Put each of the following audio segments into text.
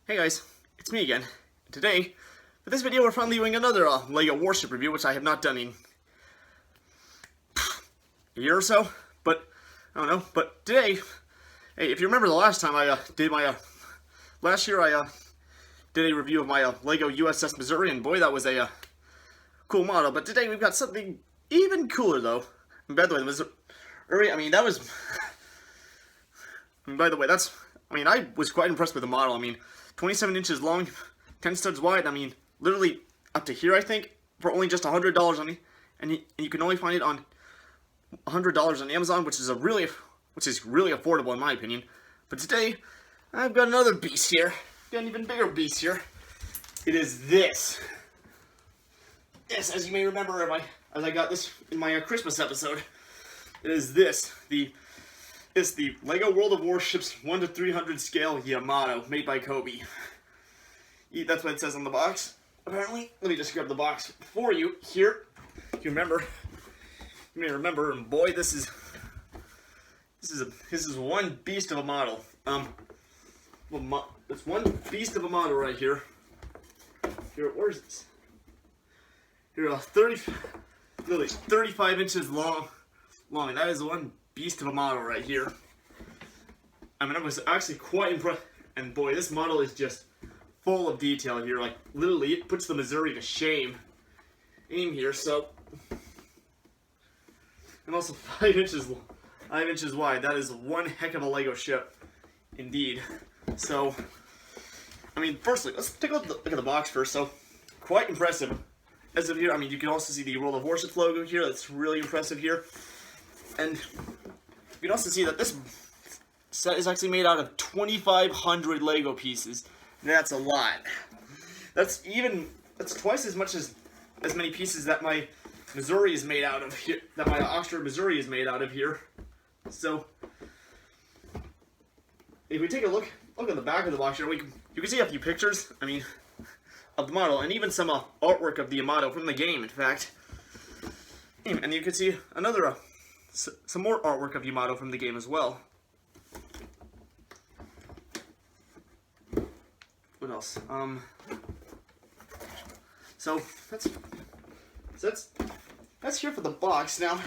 Hey guys, it's me again. Today, for this video, we're finally doing another LEGO Warship review, which I have not done in a year or so, but I don't know. But today, hey, if you remember the last time I did my last year, I did a review of my LEGO USS Missouri, and boy, that was a cool model. But today we've got something even cooler, though. And by the way, the Missouri, I mean, that was. By the way, that's. I mean, I was quite impressed with the model. I mean, 27 inches long, 10 studs wide. I mean, literally up to here, I think, for only just $100 on it, and you can only find it on $100 on Amazon, which is really affordable in my opinion. But today, I've got another beast here. Got an even bigger beast here. It is this. Yes, as you may remember, as I got this in my Christmas episode, it is this. It's the LEGO World of Warships 1:300 scale Yamato, made by Cobi. That's what it says on the box, apparently. Let me just grab the box for you here. If you remember, you may remember, and boy, this is one beast of a model. It's one beast of a model right here. Here, where's this? Here, literally 35 inches long. That is one beast of a model right here. I mean, I was actually quite impressed. And boy, this model is just full of detail here. Like, literally, it puts the Missouri to shame in here. So, and also 5 inches wide. That is one heck of a LEGO ship, indeed. So, I mean, firstly, let's take a look at the box first. So, quite impressive. As of here, I mean, you can also see the World of Warships logo here. That's really impressive here. And you can also see that this set is actually made out of 2,500 LEGO pieces. That's a lot. That's twice as many pieces that my Missouri is made out of here. That my Oxford Missouri is made out of here. So, if we take a look at the back of the box here, you can see a few pictures. I mean, of the model, and even some artwork of the Yamato from the game. In fact, and you can see another. Some more artwork of Yamato from the game as well. What else? So that's here for the box. Now,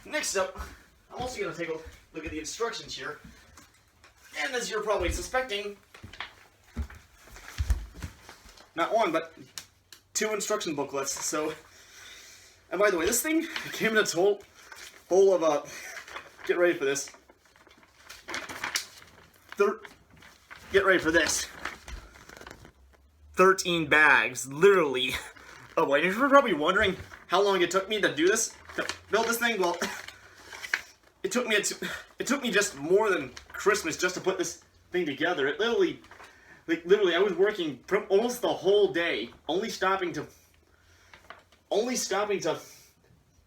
next up, I'm also going to take a look at the instructions here. And as you're probably suspecting, not one, but 2 instruction booklets. So, and by the way, this thing came in a total of, get ready for this. Get ready for this. 13 bags, literally. Oh boy, and you're probably wondering how long it took me to do this, to build this thing. Well, it took me just more than Christmas just to put this thing together. It literally, I was working almost the whole day, only stopping to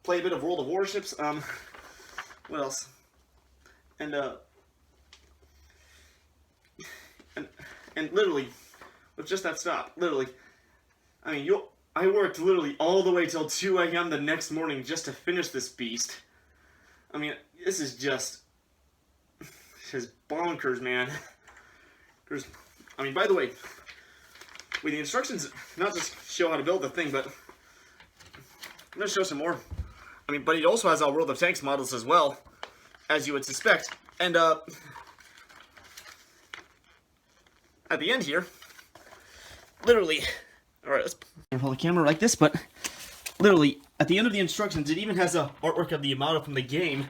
play a bit of World of Warships. What else? And literally, with just that stop, literally, I mean, I worked literally all the way till 2 a.m. the next morning just to finish this beast. I mean, this is just bonkers, man. I mean, by the way, with the instructions, not just show how to build the thing, but I'm going to show some more. I mean, but it also has all World of Tanks models as well, as you would suspect. And, at the end here, literally, alright, let's hold the camera like this, but literally, at the end of the instructions, it even has a artwork of the Yamato from the game,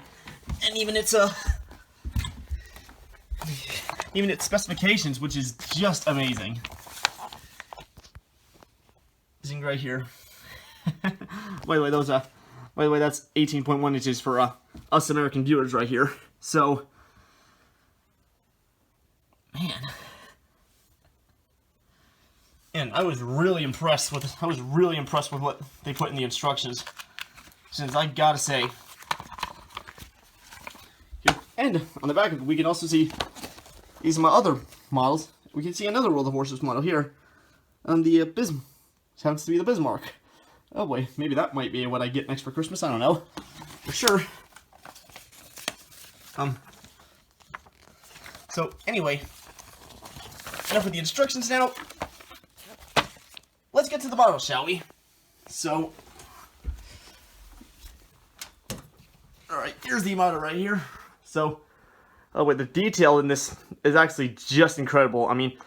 and even its specifications, which is just amazing. This thing right here. By the way, that's 18.1 inches for us American viewers right here. So, man, and I was really impressed with what they put in the instructions. Since I gotta say, here, and on the back of it, we can also see these are my other models. We can see another World of Warships model here, on the happens to be the Bismarck. Oh boy, maybe that might be what I get next for Christmas, I don't know. For sure. So, anyway, enough of the instructions now. Let's get to the model, shall we? So, alright, here's the Yamato right here. So, oh wait, the detail in this is actually just incredible. I mean,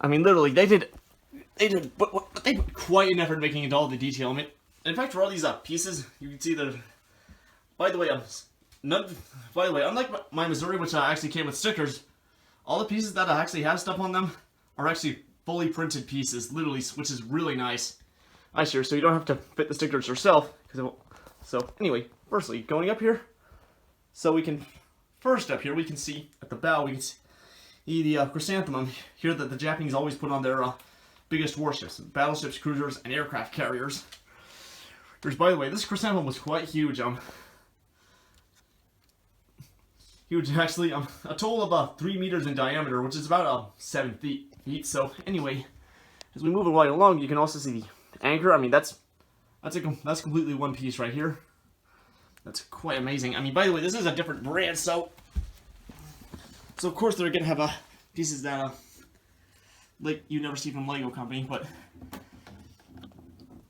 literally, they put quite an effort making into all the detail. I mean, in fact, for all these pieces, you can see that. By the way, unlike my Missouri, which actually came with stickers, all the pieces that actually have stuff on them are actually fully printed pieces, literally, which is really nice. So you don't have to fit the stickers yourself. So anyway, firstly, going up here, so we can we can see at the bow, we can see the chrysanthemum here that the Japanese always put on their biggest warships, battleships, cruisers, and aircraft carriers. Which, by the way, this chrysanthemum was quite huge. Huge, actually. A total of 3 meters in diameter, which is about 7 feet. So anyway, as we move right along, you can also see the anchor. I mean, that's completely one piece right here. That's quite amazing. I mean, by the way, this is a different brand, so of course they're gonna have pieces that like you never see from Lego Company. But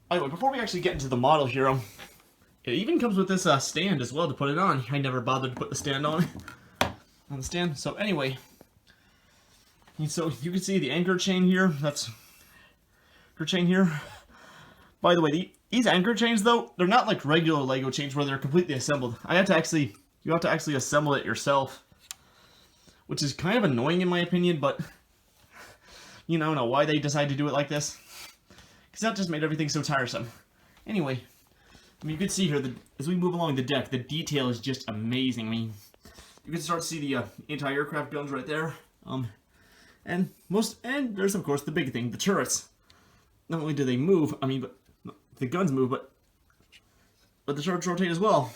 by the way, before we actually get into the model here, it even comes with this stand as well to put it on. I never bothered to put the stand on the stand. So anyway, so you can see the anchor chain here. That's anchor chain here. By the way, these anchor chains, though, they're not like regular Lego chains where they're completely assembled. You have to actually assemble it yourself, which is kind of annoying in my opinion. But you know, I don't know why they decided to do it like this, because that just made everything so tiresome. Anyway, I mean, you can see here that as we move along the deck, the detail is just amazing. I mean, you can start to see the anti-aircraft guns right there. And there's of course the big thing, the turrets. Not only do they move, I mean, but the guns move, but the turrets rotate as well.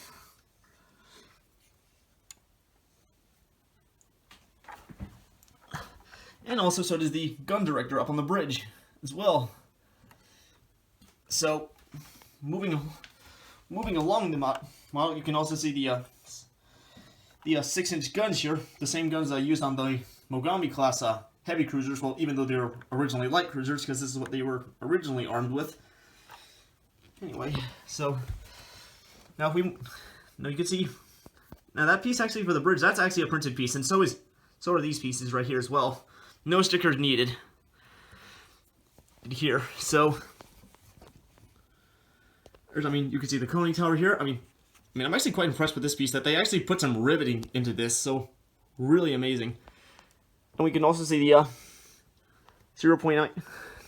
And also, so does the gun director up on the bridge as well. So, moving along the model, you can also see the 6-inch guns here, the same guns I used on the Mogami class heavy cruisers. Well, even though they were originally light cruisers, because this is what they were originally armed with. Anyway, so now you can see now that piece actually for the bridge, that's actually a printed piece, and so are these pieces right here as well. No stickers needed here. So I mean, you can see the conning tower here. I mean, I'm actually quite impressed with this piece that they actually put some riveting into this. So really amazing. And we can also see the 0.9,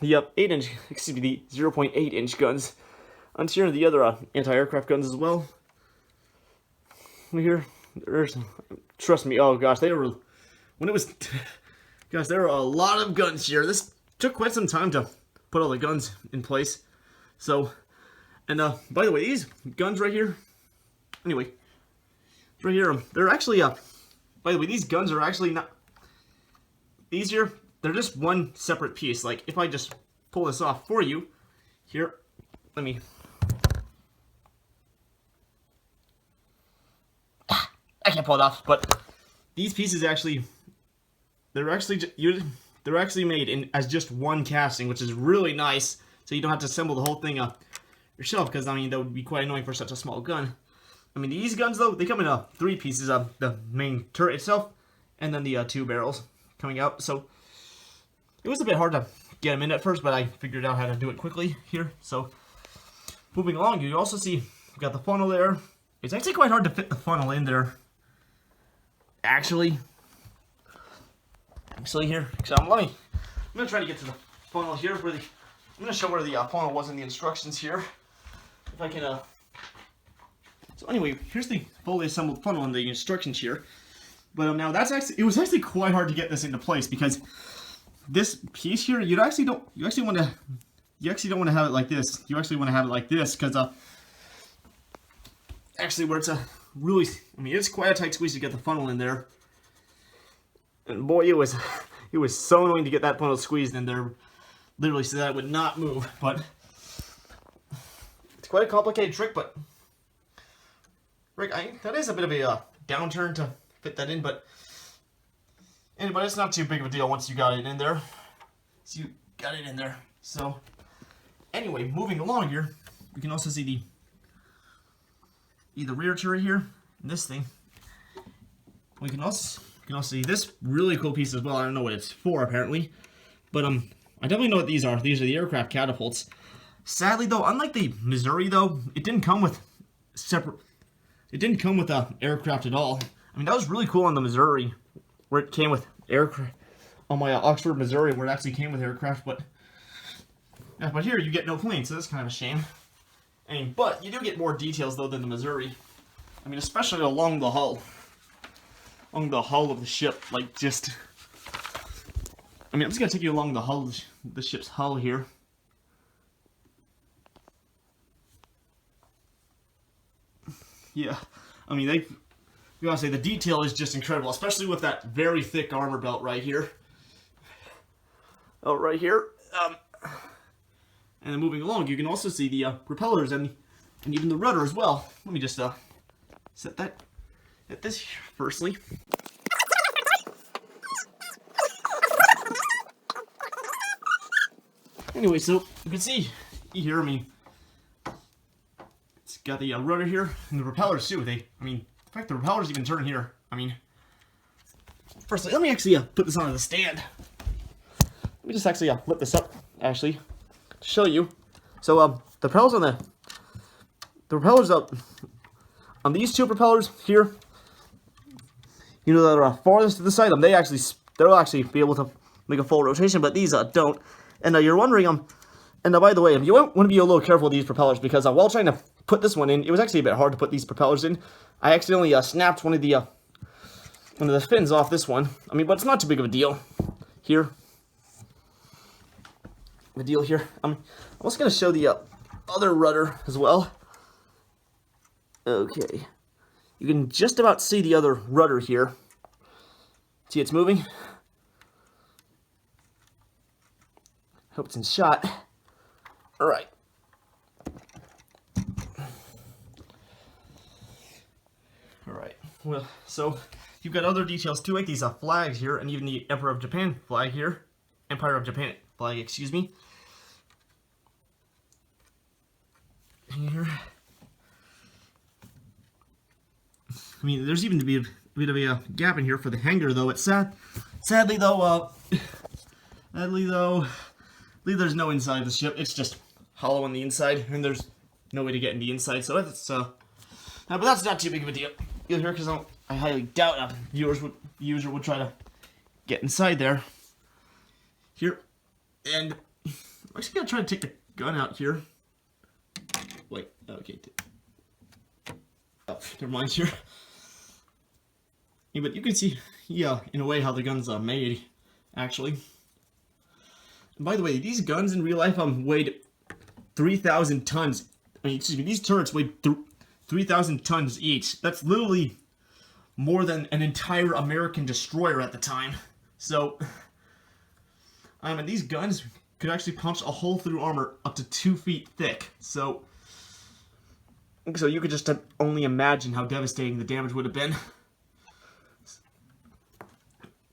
the 8-inch, excuse me, the 0.8-inch guns. On here are the other anti-aircraft guns as well. Here, trust me. Oh gosh, there were a lot of guns here. This took quite some time to put all the guns in place. So, and by the way, these guns right here. Anyway, right here, they're actually by the way, these guns are actually not. These here, they're just one separate piece. Like, if I just pull this off for you, here, let me. I can't pull it off, but these pieces actually, they're actually made as just one casting, which is really nice. So you don't have to assemble the whole thing yourself, because I mean that would be quite annoying for such a small gun. I mean, these guns though, they come in 3 pieces of the main turret itself, and then the 2 barrels coming out. So it was a bit hard to get them in at first, but I figured out how to do it quickly here. So moving along, you also see we've got the funnel there. It's actually quite hard to fit the funnel in there. Actually here. So I'm gonna try to get to the funnel here. I'm gonna show where the funnel was in the instructions here. If I can. So anyway, here's the fully assembled funnel in the instructions here. But now it was actually quite hard to get this into place, because this piece here, you actually don't want to have it like this. You actually want to have it like this, because actually where it's really, I mean, it's quite a tight squeeze to get the funnel in there. And boy, it was so annoying to get that funnel squeezed in there, literally, so that it would not move. But it's quite a complicated trick. But Rick, that is a bit of a downturn to fit that in. But but it's not too big of a deal once you got it in there. So, anyway, moving along here, we can also see the rear turret here, and this thing. We can also see this really cool piece as well. I don't know what it's for apparently, but I definitely know what these are. These are the aircraft catapults. Sadly though, unlike the Missouri though, it didn't come with aircraft at all. I mean, that was really cool on the Missouri, where it came with aircraft. On my Oxford, Missouri, where it actually came with aircraft, but here you get no plane, so that's kind of a shame. I mean, but you do get more details though than the Missouri. I mean, especially along the hull. Along the hull of the ship, like just... I mean, I'm just gonna take you along the ship's hull here. Yeah, I mean, you gotta say, the detail is just incredible, especially with that very thick armor belt right here. Oh, right here. And then moving along, you can also see the propellers and even the rudder as well. Let me just set that at this firstly. Anyway, so you can see here, I mean, it's got the rudder here and the propellers too. In fact, the propellers even turn here. I mean, firstly, let me actually put this on the stand. Let me just actually lift this up, actually, to show you. So, the propellers up on these two propellers here, you know, that are farthest to the side, they'll actually be able to make a full rotation, but these don't. And you're wondering, and by the way, you want to be a little careful with these propellers, because while trying to put this one in, it was actually a bit hard to put these propellers in. I accidentally snapped one of the fins off this one. I mean, but it's not too big of a deal here. I'm also going to show the other rudder as well. Okay. You can just about see the other rudder here. See, it's moving. Hope it's in shot. Alright. Alright. Well, so you've got other details too, like these flags here, and even the Emperor of Japan flag here. Empire of Japan flag, excuse me. Here. I mean, there's even to be a bit of a gap in here for the hangar, though. It's sadly though, there's no inside of the ship. It's just hollow on the inside, and there's no way to get in the inside. So that's but that's not too big of a deal here, because I highly doubt a user would try to get inside there. Here, and I'm actually gonna try to take the gun out here. Wait, okay. Oh, never mind here. Yeah, but you can see, yeah, in a way how the gun's made, actually. And by the way, these guns in real life weighed 3,000 tons. I mean, excuse me, these turrets weighed 3,000 tons each. That's literally more than an entire American destroyer at the time. So, I mean, these guns could actually punch a hole through armor up to 2 feet thick. So you could just only imagine how devastating the damage would have been.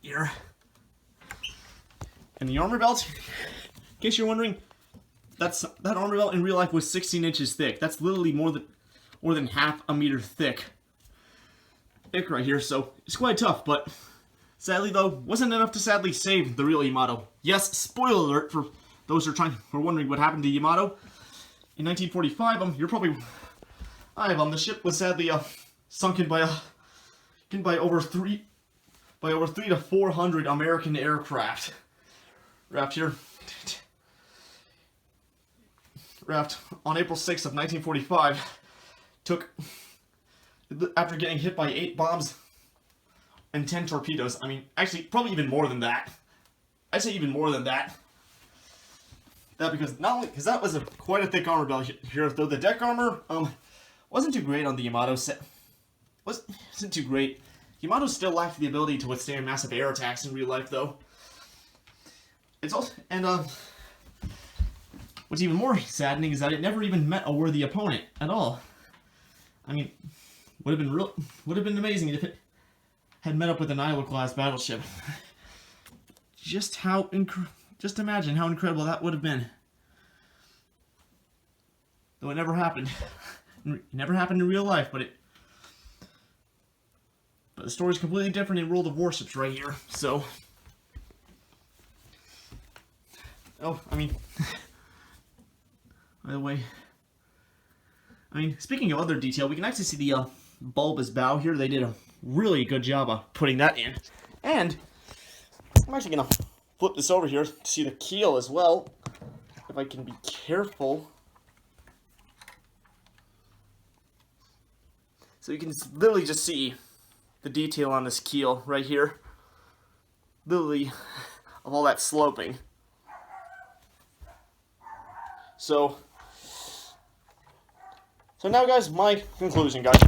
Here. And the armor belt, in case you're wondering, that armor belt in real life was 16 inches thick. That's literally more than half a meter thick right here, so it's quite tough, but sadly though, wasn't enough to sadly save the real Yamato. Yes, spoiler alert for those who are wondering what happened to Yamato. In 1945, you're probably... the ship was sadly sunken by over 300 to 400 American aircraft. Wrapped on April 6th of 1945. After getting hit by 8 bombs and 10 torpedoes. I mean, actually, probably even more than that. I'd say even more than that. Because that was quite a thick armor belt here. Though the deck armor wasn't too great on the Yamato set. Wasn't too great. Yamato still lacked the ability to withstand massive air attacks in real life, though. It's also, and what's even more saddening is that it never even met a worthy opponent at all. I mean, would have been amazing if it had met up with an Iowa class battleship. just imagine how incredible that would have been. Though it never happened. It never happened in real life, but the story's completely different in World of Warships right here, so... Oh, I mean... By the way... I mean, speaking of other detail, we can actually see the bulbous bow here. They did a really good job of putting that in. And I'm actually going to flip this over here to see the keel as well. If I can be careful. So you can literally just see the detail on this keel right here. Literally, of all that sloping. So now, guys, my conclusion, guys.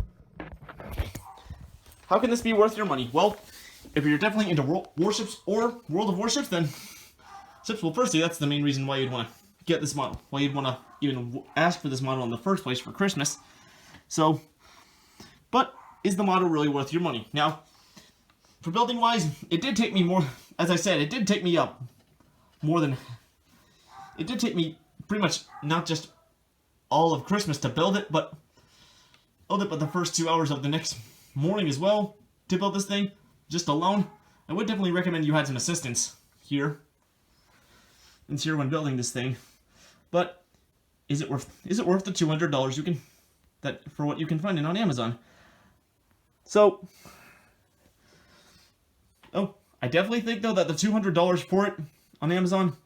How can this be worth your money? Well, if you're definitely into warships or World of Warships, then well, firstly, that's the main reason why you'd want to get this model. Why you'd want to even ask for this model in the first place for Christmas. So, but is the model really worth your money? Now, for building wise, it did take me more. As I said, it did take me up more than. It did take me pretty much not just all of Christmas to build it, but the first 2 hours of the next morning as well to build this thing just alone. I would definitely recommend you had some assistance here when building this thing. But is it worth the $200 you can for what you can find it on Amazon? So I definitely think though that the $200 for it on Amazon,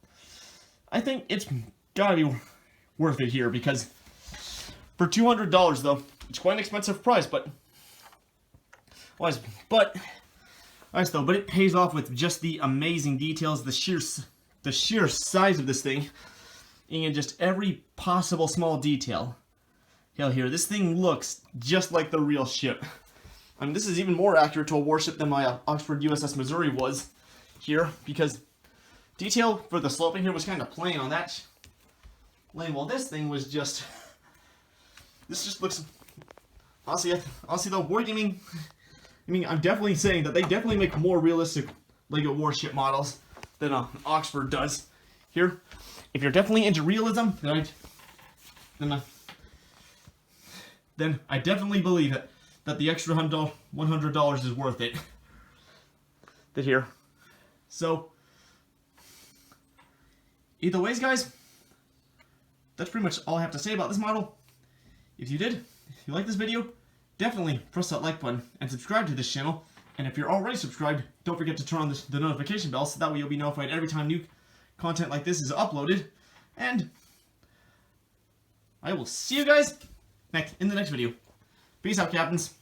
I think it's gotta be worth it here, because for $200 though, it's quite an expensive price, but it pays off with just the amazing details, the sheer size of this thing, and just every possible small detail. Hell, here, this thing looks just like the real ship. I mean, this is even more accurate to a warship than my Oxford USS Missouri was here, because detail for the sloping here was kind of plain on that lane. Well, this thing was just... This just looks... Honestly though, Wargaming... I mean, I'm definitely saying that they definitely make more realistic LEGO warship models than Oxford does. Here, if you're definitely into realism, then I definitely believe it, that the extra $100 is worth it. Here. So, either ways, guys, that's pretty much all I have to say about this model. If you like this video, definitely press that like button and subscribe to this channel. And if you're already subscribed, don't forget to turn on the notification bell, so that way you'll be notified every time new content like this is uploaded. And I will see you guys in the next video. Peace out, Captains.